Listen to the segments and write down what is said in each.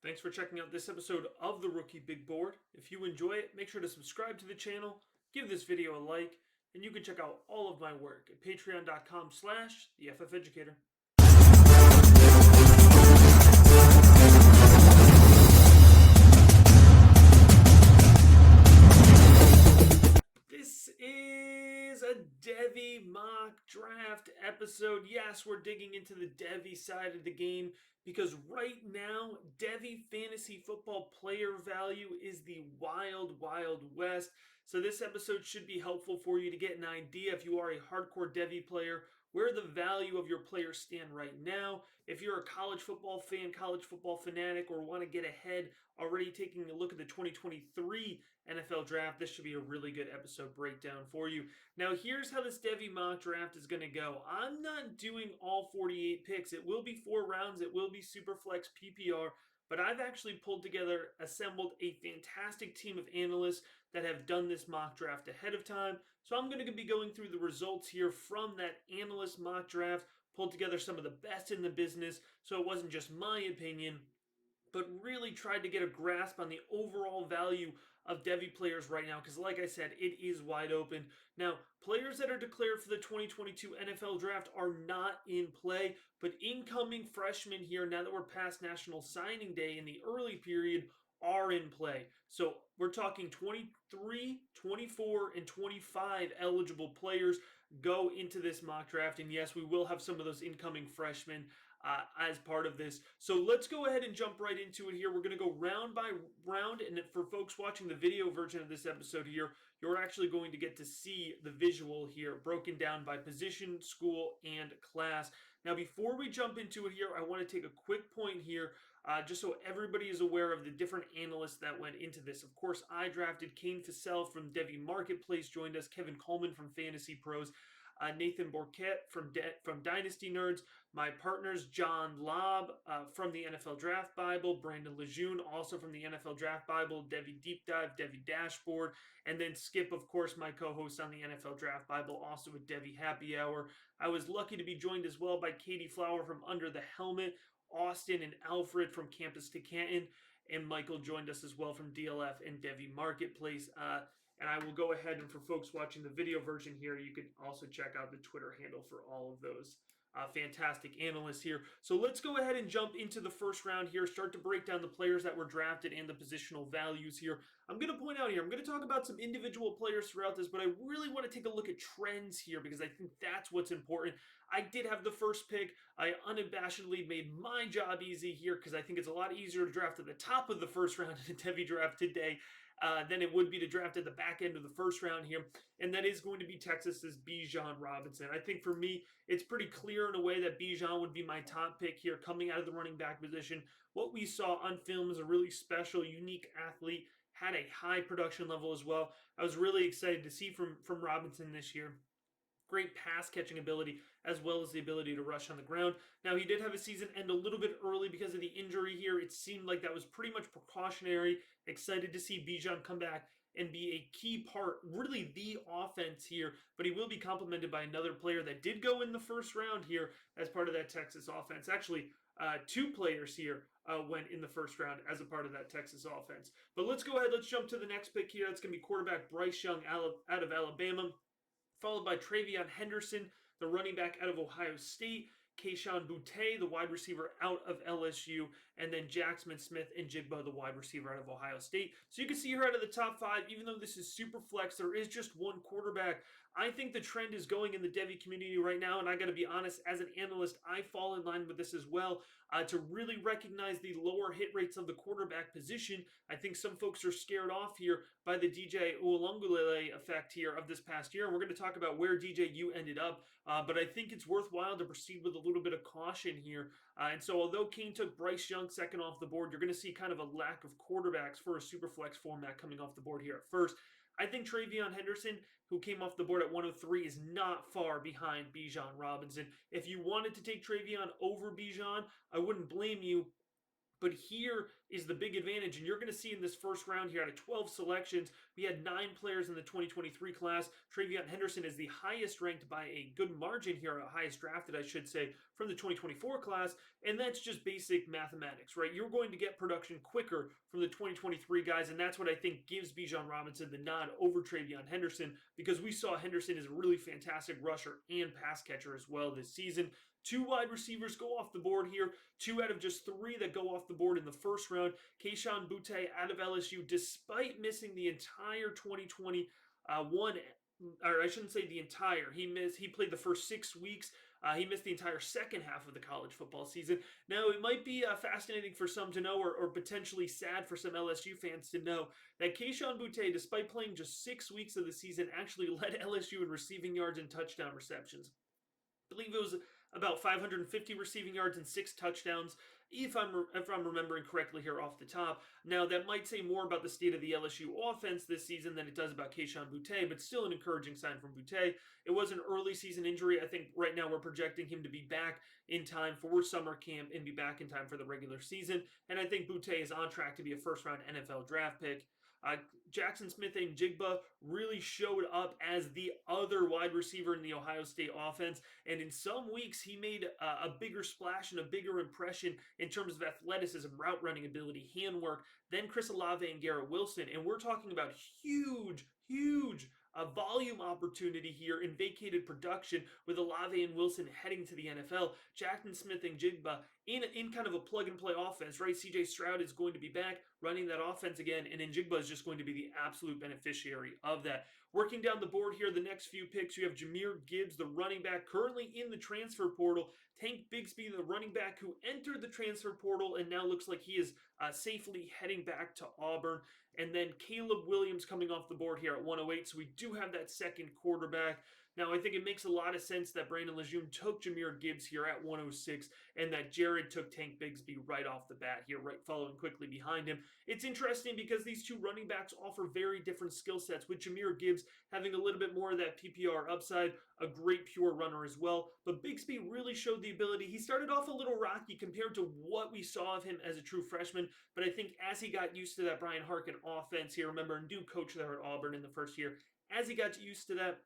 Thanks for checking out this episode of the Rookie Big Board. If you enjoy it, make sure to subscribe to the channel, give this video a like, and you can check out all of my work at patreon.com/theFFeducator. This is a Devy mock draft episode. Yes, we're digging into the Devy side of the game because right now, Devy Fantasy Football player value is the wild, wild west. So this episode should be helpful for you to get an idea if you are a hardcore Devy player, where the value of your players stand right now. If you're a college football fan, college football fanatic, or want to get ahead, already taking a look at the 2023 NFL draft, this should be a really good episode breakdown for you. Now, here's how this Devy mock draft is going to go. I'm not doing all 48 picks. It will be 4 rounds. It will be Superflex PPR. But I've actually pulled together, assembled a fantastic team of analysts that have done this mock draft ahead of time. So I'm going to be going through the results here from that analyst mock draft, pulled together some of the best in the business. So it wasn't just my opinion, but really tried to get a grasp on the overall value of Devy players right now because, like I said, it is wide open. Now, players that are declared for the 2022 NFL Draft are not in play, but incoming freshmen here, now that we're past National Signing Day in the early period, are in play. So we're talking 23, 24, and 25 eligible players go into this mock draft. And yes, we will have some of those incoming freshmen as part of this. So let's go ahead and jump right into it here. We're going to go round by round. And for folks watching the video version of this episode here, you're actually going to get to see the visual here broken down by position, school, and class. Now, before we jump into it here, I want to take a quick point here just so everybody is aware of the different analysts that went into this. Of course, I drafted Kane Fassell from Devy Marketplace, joined us, Kevin Coleman from Fantasy Pros, Nathan Borquette from Dynasty Nerds, my partners John Lobb from the NFL Draft Bible, Brandon Lejeune also from the NFL Draft Bible, Devy Deep Dive, Devy Dashboard, and then Skip, of course, my co-host on the NFL Draft Bible, also with Devy Happy Hour. I was lucky to be joined as well by Katie Flower from Under the Helmet, Austin and Alfred from Campus to Canton, and Michael joined us as well from DLF and Devy Marketplace. And I will go ahead and for folks watching the video version here, you can also check out the Twitter handle for all of those fantastic analysts here. So let's go ahead and jump into the first round here, start to break down the players that were drafted and the positional values here. I'm going to point out here, I'm going to talk about some individual players throughout this, but I really want to take a look at trends here because I think that's what's important. I did have the first pick. I unabashedly made my job easy here because I think it's a lot easier to draft at the top of the first round in a Devy draft today than it would be to draft at the back end of the first round here. And that is going to be Texas's Bijan Robinson. I think for me, it's pretty clear in a way that Bijan would be my top pick here coming out of the running back position. What we saw on film is a really special, unique athlete, had a high production level as well. I was really excited to see from Robinson this year. Great pass catching ability as well as the ability to rush on the ground. Now, he did have a season end a little bit early because of the injury here. It seemed like that was pretty much precautionary. Excited to see Bijan come back and be a key part, really the offense here, but he will be complemented by another player that did go in the first round here as part of that Texas offense. Actually, 2 players here went in the first round as a part of that Texas offense. But let's go ahead. Let's jump to the next pick here. That's going to be quarterback Bryce Young out of Alabama, followed by TreyVeyon Henderson, the running back out of Ohio State, Kayshon Boutte, the wide receiver out of LSU, and then Jaxson, Smith-Njiba, the wide receiver out of Ohio State. So you can see here out of the top 5, even though this is super flex, there is just one quarterback. I think the trend is going in the Devy community right now, and I got to be honest, as an analyst, I fall in line with this as well. To really recognize the lower hit rates of the quarterback position, I think some folks are scared off here by the DJ Uwalungulele effect here of this past year, and we're going to talk about where DJU ended up, but I think it's worthwhile to proceed with a little bit of caution here. And so although Kane took Bryce Young second off the board, you're going to see kind of a lack of quarterbacks for a Superflex format coming off the board here at first. I think TreyVeyon Henderson, who came off the board at 103, is not far behind Bijan Robinson. If you wanted to take TreyVeyon over Bijan, I wouldn't blame you. But here is the big advantage, and you're going to see in this first round here, out of 12 selections, we had 9 players in the 2023 class. TreyVeyon Henderson is the highest ranked by a good margin here, or highest drafted, I should say, from the 2024 class, and that's just basic mathematics, right? You're going to get production quicker from the 2023 guys, and that's what I think gives Bijan Robinson the nod over TreyVeyon Henderson, because we saw Henderson is a really fantastic rusher and pass catcher as well this season. 2 wide receivers go off the board here, 2 out of just 3 that go off the board in the first round. Kayshon Boutte out of LSU, despite missing the entire 2021, or I shouldn't say the entire. He played the first 6 weeks. He missed the entire second half of the college football season. Now, it might be fascinating for some to know, or potentially sad for some LSU fans to know, that Kayshon Boutte, despite playing just 6 weeks of the season, actually led LSU in receiving yards and touchdown receptions. I believe it was about 550 receiving yards and 6 touchdowns, if I'm remembering correctly here off the top. Now, that might say more about the state of the LSU offense this season than it does about Kayshon Boutte, but still an encouraging sign from Boutte. It was an early season injury. I think right now we're projecting him to be back in time for summer camp and be back in time for the regular season. And I think Boutte is on track to be a first-round NFL draft pick. Jaxson Smith-Njiba really showed up as the other wide receiver in the Ohio State offense, and in some weeks he made a bigger splash and a bigger impression in terms of athleticism, route running ability, handwork than Chris Olave and Garrett Wilson. And we're talking about huge volume opportunity here in vacated production with Olave and Wilson heading to the NFL. Jaxson Smith-Njigba in kind of a plug-and-play offense, right? C.J. Stroud is going to be back running that offense again, and Njigba is just going to be the absolute beneficiary of that. Working down the board here, the next few picks, you have Jahmyr Gibbs, the running back, currently in the transfer portal. Tank Bigsby, the running back who entered the transfer portal and now looks like he is safely heading back to Auburn. And then Caleb Williams coming off the board here at 108. So we do have that second quarterback. Now, I think it makes a lot of sense that Brandon Lejeune took Jahmyr Gibbs here at 106 and that Jared took Tank Bigsby right off the bat here, right following quickly behind him. It's interesting because these two running backs offer very different skill sets, with Jahmyr Gibbs having a little bit more of that PPR upside, a great pure runner as well. But Bigsby really showed the ability. He started off a little rocky compared to what we saw of him as a true freshman, but I think as he got used to that Brian Harkin offense here, remember, new coach there at Auburn in the first year, as he got used to that,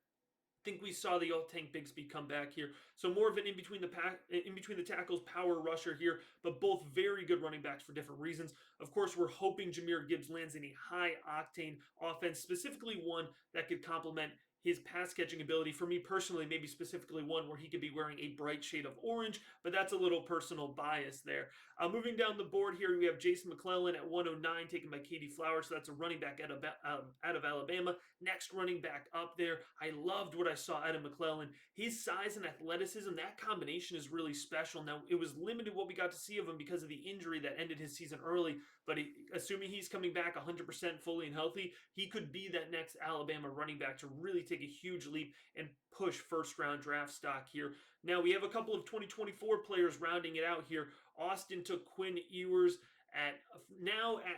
I think we saw the old Tank Bigsby come back here. So more of an in between the tackles power rusher here, but both very good running backs for different reasons. Of course, we're hoping Jahmyr Gibbs lands in a high octane offense, specifically one that could complement his pass catching ability. For me personally, maybe specifically one where he could be wearing a bright shade of orange, but that's a little personal bias there. Moving down the board here, we have Jason McClellan at 109, taken by Katie Flowers. So that's a running back out of Alabama. Next running back up there. I loved what I saw out of McClellan. His size and athleticism, that combination is really special. Now, it was limited what we got to see of him because of the injury that ended his season early, but assuming he's coming back 100% fully and healthy, he could be that next Alabama running back to really take a huge leap and push first-round draft stock here. Now, we have a couple of 2024 players rounding it out here. Austin took Quinn Ewers at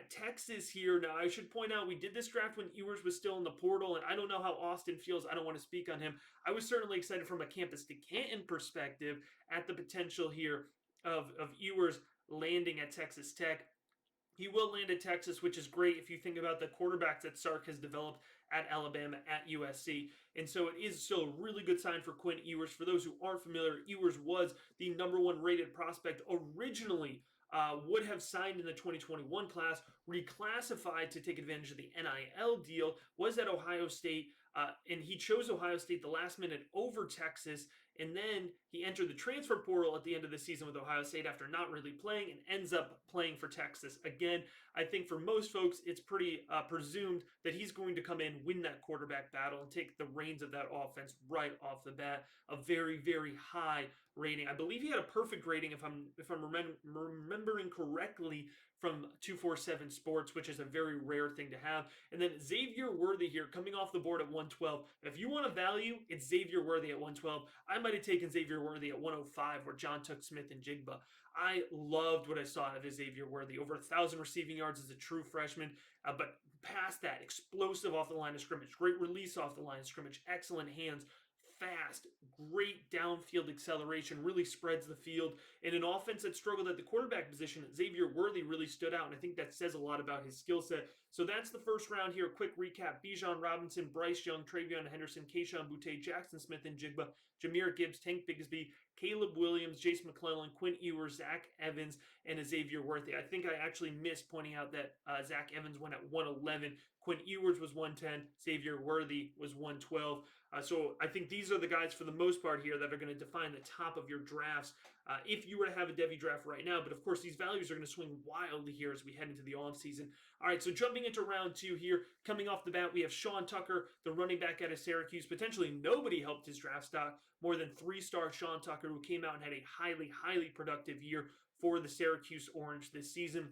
Texas here. Now, I should point out, we did this draft when Ewers was still in the portal, and I don't know how Austin feels. I don't want to speak on him. I was certainly excited from a Campus to Canton perspective at the potential here of Ewers landing at Texas Tech. He will land at Texas, which is great if you think about the quarterbacks that Sark has developed at Alabama, at USC. And so it is still a really good sign for Quinn Ewers. For those who aren't familiar, Ewers was the #1 rated prospect originally, would have signed in the 2021 class, reclassified to take advantage of the NIL deal, was at Ohio State, and he chose Ohio State the last minute over Texas, and then he entered the transfer portal at the end of the season with Ohio State after not really playing, and ends up playing for Texas again. I think for most folks, it's pretty presumed that he's going to come in, win that quarterback battle, and take the reins of that offense right off the bat. A very, very high rating. I believe he had a perfect rating, if I'm remembering correctly, from 247 Sports, which is a very rare thing to have. And then Xavier Worthy here, coming off the board at 112. If you want a value, it's Xavier Worthy at 112. I might have taken Xavier Worthy at 105, where John took Smith-Njiba. I loved what I saw out of Xavier Worthy. Over 1,000 receiving yards as a true freshman, but past that, explosive off the line of scrimmage, great release off the line of scrimmage, excellent hands, fast, great downfield acceleration, really spreads the field. In an offense that struggled at the quarterback position, Xavier Worthy really stood out, and I think that says a lot about his skill set. So that's the first round here. Quick recap: Bijan Robinson, Bryce Young, TreyVeyon, Henderson, Kayshon, Boutte, Jaxson, Smith-Njigba, Jahmyr, Gibbs, Tank Bigsby, Caleb Williams, Jace McClellan, Quinn Ewers, Zach Evans, and Xavier Worthy. I think I actually missed pointing out that Zach Evans went at 111. Quinn Ewers was 110. Xavier Worthy was 112. So I think these are the guys for the most part here that are going to define the top of your drafts if you were to have a Devy draft right now. But of course, these values are going to swing wildly here as we head into the offseason. All right, so jumping into round two here, coming off the bat, we have Sean Tucker, the running back out of Syracuse. Potentially nobody helped his draft stock more than three-star Sean Tucker, who came out and had a highly, highly productive year for the Syracuse Orange this season.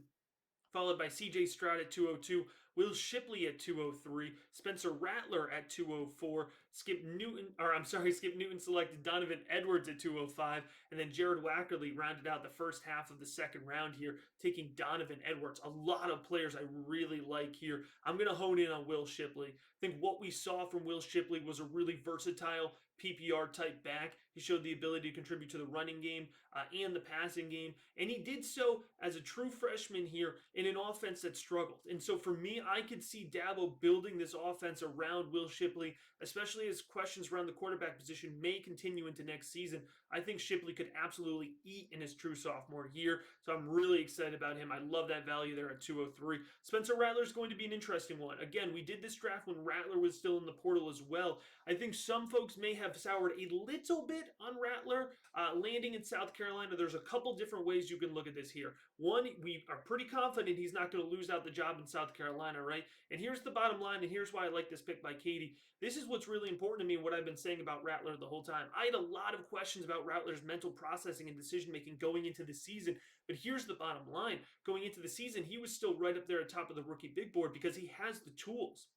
Followed by C.J. Stroud at 202, Will Shipley at 203, Spencer Rattler at 204, Skip Newton selected Donovan Edwards at 205, and then Jared Wackerly rounded out the first half of the second round here, taking Donovan Edwards. A lot of players I really like here. I'm going to hone in on Will Shipley. I think what we saw from Will Shipley was a really versatile PPR type back. He showed the ability to contribute to the running game and the passing game, and he did so as a true freshman here in an offense that struggled. And so for me, I could see Dabo building this offense around Will Shipley, especially as questions around the quarterback position may continue into next season. I think Shipley could absolutely eat in his true sophomore year, so I'm really excited about him. I love that value there at 203. Spencer Rattler is going to be an interesting one. Again, we did this draft when Rattler was still in the portal as well. I think some folks may have soured a little bit on Rattler landing in South Carolina. There's a couple different ways you can look at this here. One, we are pretty confident he's not going to lose out the job in South Carolina, right? And here's the bottom line, and here's why I like this pick by Katie. This is what's really important to me and what I've been saying about Rattler the whole time. I had a lot of questions about Rattler's mental processing and decision-making going into the season, but here's the bottom line. Going into the season, he was still right up there at top of the rookie big board because he has the tools.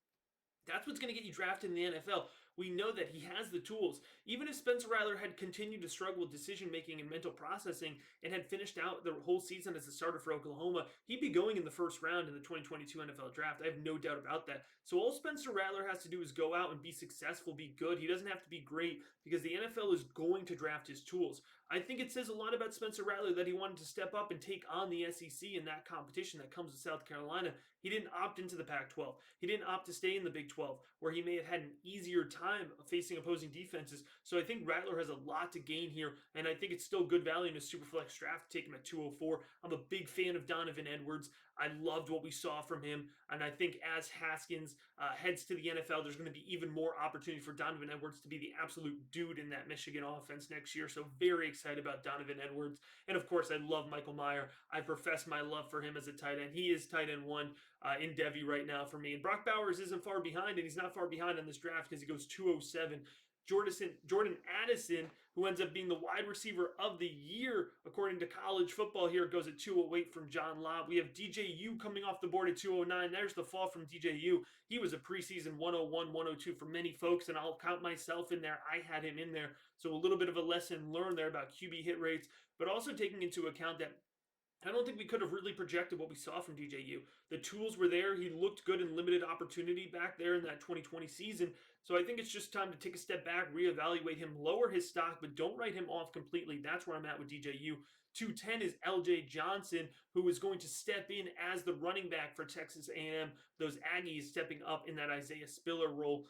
That's what's going to get you drafted in the NFL. We know that he has the tools. Even if Spencer Rattler had continued to struggle with decision-making and mental processing and had finished out the whole season as a starter for Oklahoma, he'd be going in the first round in the 2022 NFL Draft. I have no doubt about that. So all Spencer Rattler has to do is go out and be successful, be good. He doesn't have to be great because the NFL is going to draft his tools. I think it says a lot about Spencer Rattler that he wanted to step up and take on the SEC in that competition that comes with South Carolina. He didn't opt into the Pac-12. He didn't opt to stay in the Big 12, where he may have had an easier time facing opposing defenses. So I think Rattler has a lot to gain here, and I think it's still good value in a Superflex draft to take him at 204. I'm a big fan of Donovan Edwards. I loved what we saw from him, and I think as Haskins heads to the NFL, there's going to be even more opportunity for Donovan Edwards to be the absolute dude in that Michigan offense next year. So very excited about Donovan Edwards. And of course, I love Michael Mayer. I profess my love for him as a tight end. He is tight end one in Devy right now for me. And Brock Bowers isn't far behind, and he's not far behind on this draft because he goes 207. Jordan Addison, who ends up being the wide receiver of the year, according to College Football here, goes at 208 from John Lott. We have DJU coming off the board at 209. There's the fall from DJU. He was a preseason 101, 102 for many folks, and I'll count myself in there. I had him in there. So a little bit of a lesson learned there about QB hit rates, but also taking into account that I don't think we could have really projected what we saw from DJU. The tools were there. He looked good in limited opportunity back there in that 2020 season. So I think it's just time to take a step back, reevaluate him, lower his stock, but don't write him off completely. That's where I'm at with DJU. 210 is LJ Johnson, who is going to step in as the running back for Texas A&M. Those Aggies stepping up in that Isaiah Spiller role.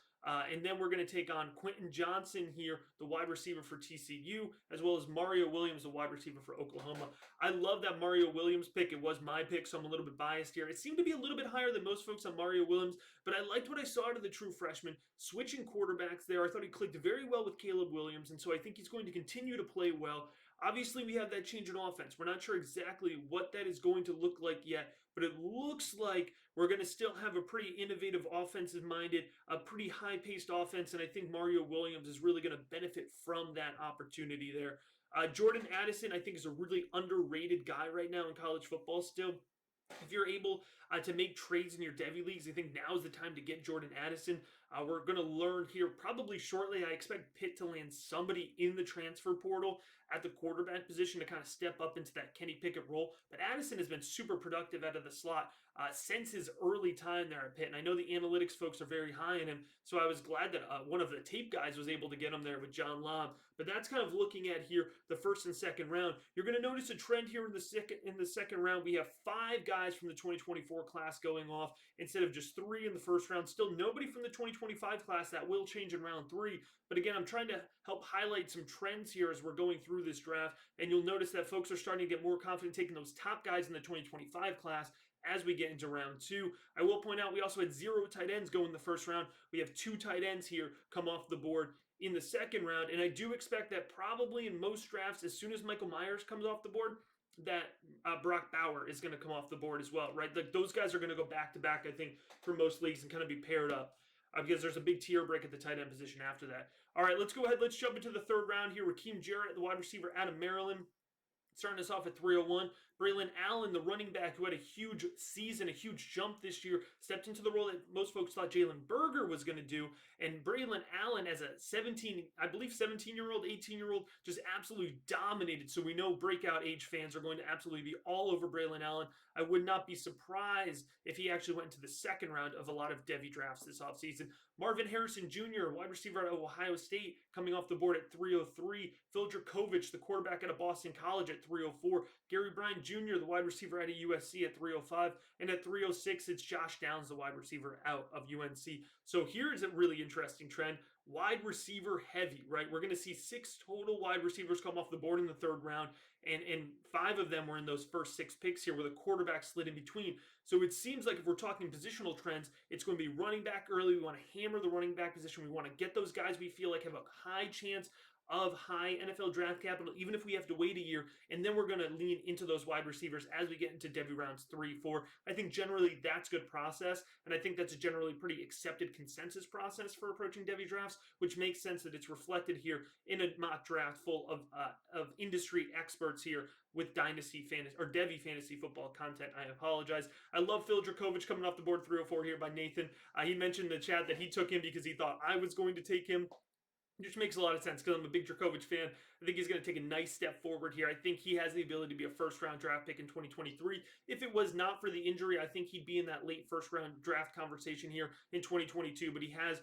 And then we're going to take on Quentin Johnson here, the wide receiver for TCU, as well as Mario Williams, the wide receiver for Oklahoma. I love that Mario Williams pick. It was my pick, so I'm a little bit biased here. It seemed to be a little bit higher than most folks on Mario Williams, but I liked what I saw out of the true freshman. Switching quarterbacks there, I thought he clicked very well with Caleb Williams, and so I think he's going to continue to play well. Obviously, we have that change in offense. We're not sure exactly what that is going to look like yet, but it looks like we're going to still have a pretty innovative offensive-minded, a pretty high-paced offense, and I think Mario Williams is really going to benefit from that opportunity there. Jordan Addison, I think, is a really underrated guy right now in college football still. If you're able to make trades in your Devy leagues, I think now is the time to get Jordan Addison. We're going to learn here probably shortly. I expect Pitt to land somebody in the transfer portal at the quarterback position to kind of step up into that Kenny Pickett role. But Addison has been super productive out of the slot since his early time there at Pitt. And I know the analytics folks are very high on him. So I was glad that one of the tape guys was able to get him there with John Lobb. But that's kind of looking at here the first and second round. You're going to notice a trend here in the second round. We have 5 guys from the 2024 class going off instead of just 3 in the first round. Still nobody from the 2025 class. That will change in round 3. But again, I'm trying to help highlight some trends here as we're going through this draft. And you'll notice that folks are starting to get more confident taking those top guys in the 2025 class as we get into round 2. I will point out we also had 0 tight ends go in the first round. We have 2 tight ends here come off the board in the second round. And I do expect that probably in most drafts, as soon as Michael Myers comes off the board, that Brock Bauer is going to come off the board as well, right? Like those guys are going to go back to back, I think, for most leagues and kind of be paired up. Because there's a big tier break at the tight end position after that. All right, let's go ahead. Let's jump into the third round here. Raheem Jarrett, the wide receiver out of Maryland. Starting us off at 301, Braylon Allen, the running back who had a huge season, a huge jump this year, stepped into the role that most folks thought Jalen Berger was going to do. And Braylon Allen, as a 17-year-old, 18-year-old, just absolutely dominated. So we know breakout age fans are going to absolutely be all over Braylon Allen. I would not be surprised if he actually went into the second round of a lot of Devy drafts this offseason. Marvin Harrison Jr., wide receiver out of Ohio State, coming off the board at 303. Phil Dracovic, the quarterback out of Boston College, at 304. Gary Bryant Jr., the wide receiver out of USC, at 305. And at 306, it's Josh Downs, the wide receiver out of UNC. So here's a really interesting trend. Wide receiver heavy, right? We're going to see 6 total wide receivers come off the board in the third round, and 5 of them were in those first 6 picks here with a quarterback slid in between. So it seems like if we're talking positional trends, it's going to be running back early. We want to hammer the running back position. We want to get those guys we feel like have a high chance of high NFL draft capital, even if we have to wait a year. And then we're going to lean into those wide receivers as we get into Devy rounds 3, 4. I think generally that's good process. And I think that's a generally pretty accepted consensus process for approaching Devy drafts, which makes sense that it's reflected here in a mock draft full of industry experts here with Dynasty Fantasy or Devy Fantasy Football content. I apologize. I love Phil Dracovic coming off the board 304 here by Nathan. He mentioned in the chat that he took him because he thought I was going to take him, which makes a lot of sense because I'm a big Dracovic fan. I think he's going to take a nice step forward here. I think he has the ability to be a first-round draft pick in 2023. If it was not for the injury, I think he'd be in that late first-round draft conversation here in 2022. But he has,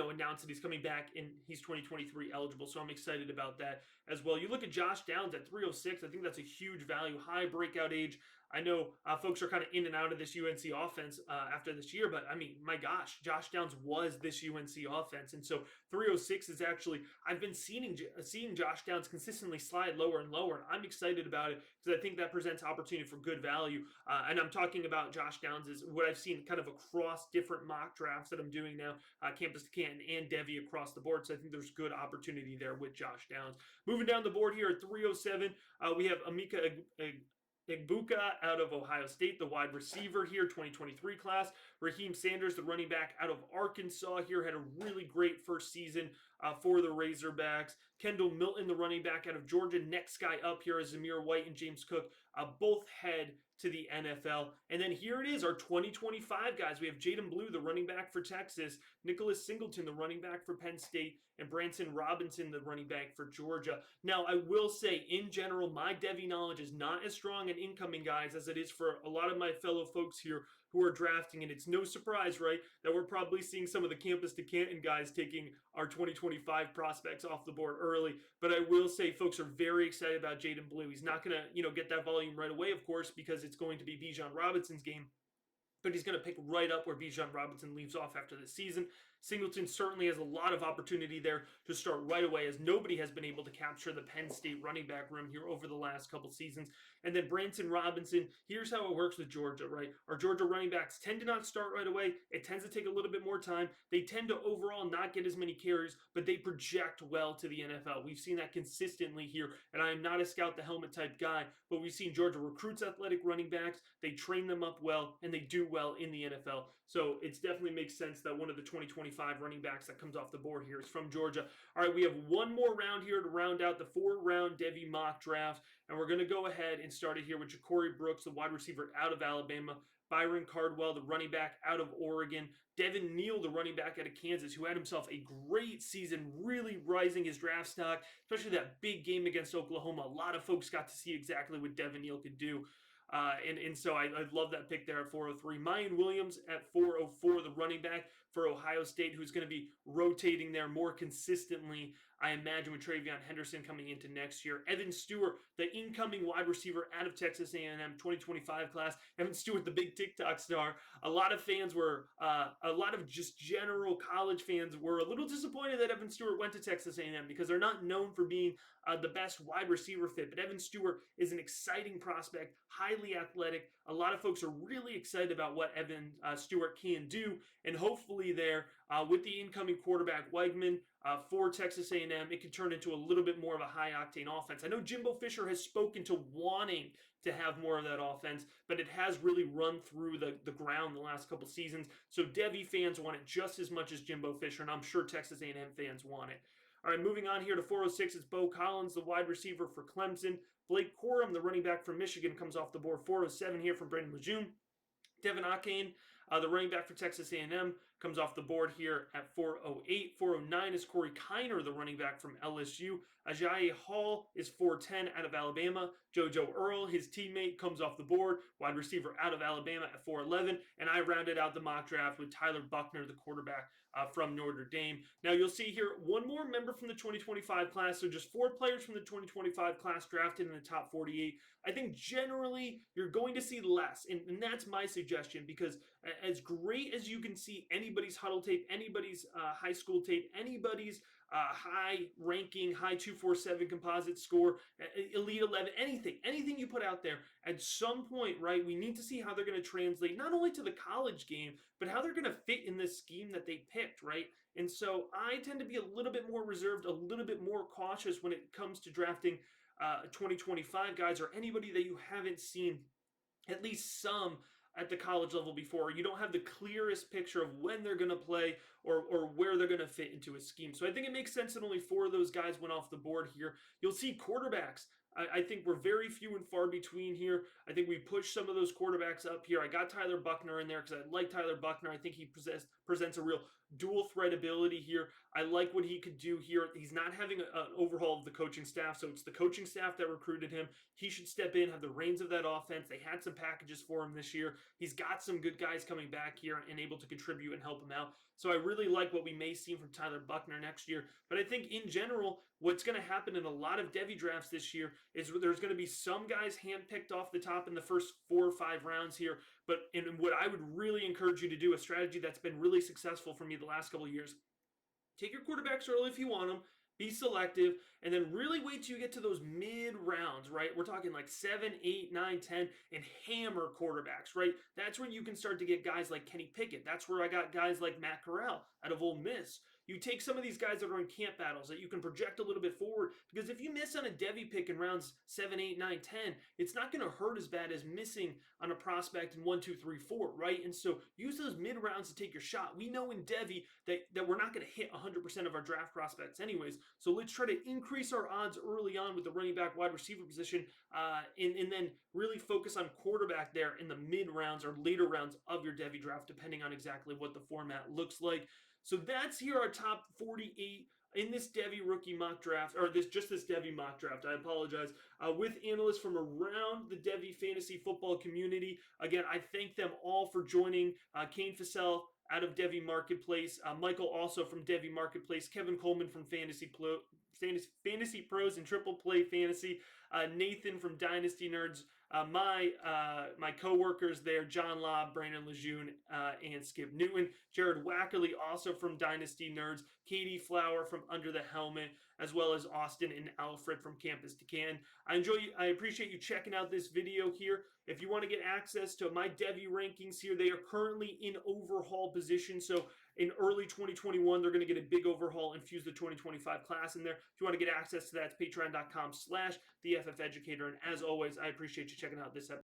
announced that he's coming back and he's 2023 eligible. So I'm excited about that as well. You look at Josh Downs at 306. I think that's a huge value, high breakout age. I know folks are kind of in and out of this UNC offense after this year, but I mean, my gosh, Josh Downs was this UNC offense. And so 306 is actually, I've been seeing Josh Downs consistently slide lower and lower, and I'm excited about it because I think that presents opportunity for good value. And I'm talking about Josh Downs is what I've seen kind of across different mock drafts that I'm doing now, Campus to Canton and Devy across the board. So I think there's good opportunity there with Josh Downs. Moving down the board here at 307, we have Emeka Egbuka out of Ohio State, the wide receiver here, 2023 class. Raheem Sanders, the running back out of Arkansas here, had a really great first season for the Razorbacks. Kendall Milton, the running back out of Georgia. Next guy up here is Jahmyr White and James Cook. Both head to the NFL. And then here it is, our 2025 guys. We have Jayden Blue, the running back for Texas. Nicholas Singleton, the running back for Penn State. And Branson Robinson, the running back for Georgia. Now, I will say, in general, my Devy knowledge is not as strong in incoming guys as it is for a lot of my fellow folks here who are drafting. And it's no surprise, right, that we're probably seeing some of the Campus to Canton guys taking our 2025 prospects off the board early. But I will say folks are very excited about Jayden Blue. He's not going to, get that volume right away, of course, because it's going to be Bijan Robinson's game. But he's going to pick right up where Bijan Robinson leaves off after this season. Singleton certainly has a lot of opportunity there to start right away, as nobody has been able to capture the Penn State running back room here over the last couple seasons. And then Branson Robinson, here's how it works with Georgia, right? Our Georgia running backs tend to not start right away. It tends to take a little bit more time. They tend to overall not get as many carries, but they project well to the NFL. We've seen that consistently here, and I am not a scout the helmet type guy, but we've seen Georgia recruits athletic running backs. They train them up well, and they do well in the NFL. So it definitely makes sense that one of the 2025 2025 running backs that comes off the board here is from Georgia. All right, we have one more round here to round out the 4-round Devy mock draft, and we're going to go ahead and start it here with Ja'Cory Brooks, the wide receiver out of Alabama, Byron Cardwell, the running back out of Oregon, Devin Neal, the running back out of Kansas, who had himself a great season, really rising his draft stock, especially that big game against Oklahoma. A lot of folks got to see exactly what Devin Neal could do. And so I love that pick there at 403. Mayan Williams at 404, the running back for Ohio State, who's going to be rotating there more consistently, I imagine, with TreyVeyon Henderson coming into next year. Evan Stewart, the incoming wide receiver out of Texas A&M 2025 class. Evan Stewart, the big TikTok star. A lot of fans were, a lot of just general college fans were a little disappointed that Evan Stewart went to Texas A&M because they're not known for being the best wide receiver fit. But Evan Stewart is an exciting prospect, highly athletic. A lot of folks are really excited about what Evan Stewart can do, and hopefully there, with the incoming quarterback Weigman for Texas A&M, it could turn into a little bit more of a high-octane offense. I know Jimbo Fisher has spoken to wanting to have more of that offense, but it has really run through the ground the last couple seasons. So Devy fans want it just as much as Jimbo Fisher, and I'm sure Texas A&M fans want it. All right, moving on here to 406, it's Bo Collins, the wide receiver for Clemson. Blake Corum, the running back from Michigan, comes off the board. 407 here from Brandon Lejeune. Devin Achane, the running back for Texas A&M, comes off the board here at 408. 409 is Corey Kiner, the running back from LSU. Ajayi Hall is 410 out of Alabama. JoJo Earl, his teammate, comes off the board, wide receiver out of Alabama at 411. And I rounded out the mock draft with Tyler Buckner, the quarterback from Notre Dame. Now you'll see here one more member from the 2025 class, so just 4 players from the 2025 class drafted in the top 48. I think generally you're going to see less, and that's my suggestion, because as great as you can see anybody's huddle tape, anybody's high school tape, anybody's high-ranking, high 247 composite score, Elite 11, anything you put out there, at some point, right, we need to see how they're going to translate not only to the college game, but how they're going to fit in this scheme that they picked, right? And so I tend to be a little bit more reserved, a little bit more cautious when it comes to drafting 2025 guys or anybody that you haven't seen at least some at the college level before. You don't have the clearest picture of when they're going to play or where they're going to fit into a scheme. So I think it makes sense that only 4 of those guys went off the board here. You'll see quarterbacks. I think we're very few and far between here. I think we pushed some of those quarterbacks up here. I got Tyler Buckner in there because I like Tyler Buckner. I think he presents a real dual threat ability here. I like what he could do here. He's not having an overhaul of the coaching staff, so it's the coaching staff that recruited him. He should step in, have the reins of that offense. They had some packages for him this year. He's got some good guys coming back here and able to contribute and help him out. So I really like what we may see from Tyler Buckner next year. But I think in general, what's going to happen in a lot of Devy drafts this year is there's going to be some guys handpicked off the top in the first 4 or 5 rounds here. But in what I would really encourage you to do, a strategy that's been really successful for me the last couple of years, take your quarterbacks early if you want them, be selective, and then really wait till you get to those mid rounds, right? We're talking like 7, 8, 9, 10, and hammer quarterbacks, right? That's when you can start to get guys like Kenny Pickett. That's where I got guys like Matt Corral out of Ole Miss. You take some of these guys that are in camp battles that you can project a little bit forward, because if you miss on a Devy pick in rounds 7, 8, 9, 10, it's not going to hurt as bad as missing on a prospect in 1, 2, 3, 4, right? And so use those mid rounds to take your shot. We know in Devy that we're not going to hit 100% of our draft prospects anyways, so let's try to increase our odds early on with the running back wide receiver position, and then really focus on quarterback there in the mid rounds or later rounds of your Devy draft, depending on exactly what the format looks like. So that's here our top 48 in this Devy rookie mock draft, or this Devy mock draft. I apologize. With analysts from around the Devy fantasy football community. Again, I thank them all for joining. Kane Fassell out of Devy Marketplace, Michael also from Devy Marketplace, Kevin Coleman from Fantasy Pros and Triple Play Fantasy, Nathan from Dynasty Nerds, my co-workers there, John Lobb, Brandon Lejeune, and Skip Newton, Jared Wackerly also from Dynasty Nerds, Katie Flower from Under the Helmet, as well as Austin and Alfred from Campus to Can. I appreciate you checking out this video here. If you want to get access to my Devy rankings here, they are currently in overhaul position. So in early 2021, they're going to get a big overhaul and fuse the 2025 class in there. If you want to get access to that, it's patreon.com/theFFeducator. And as always, I appreciate you checking out this episode.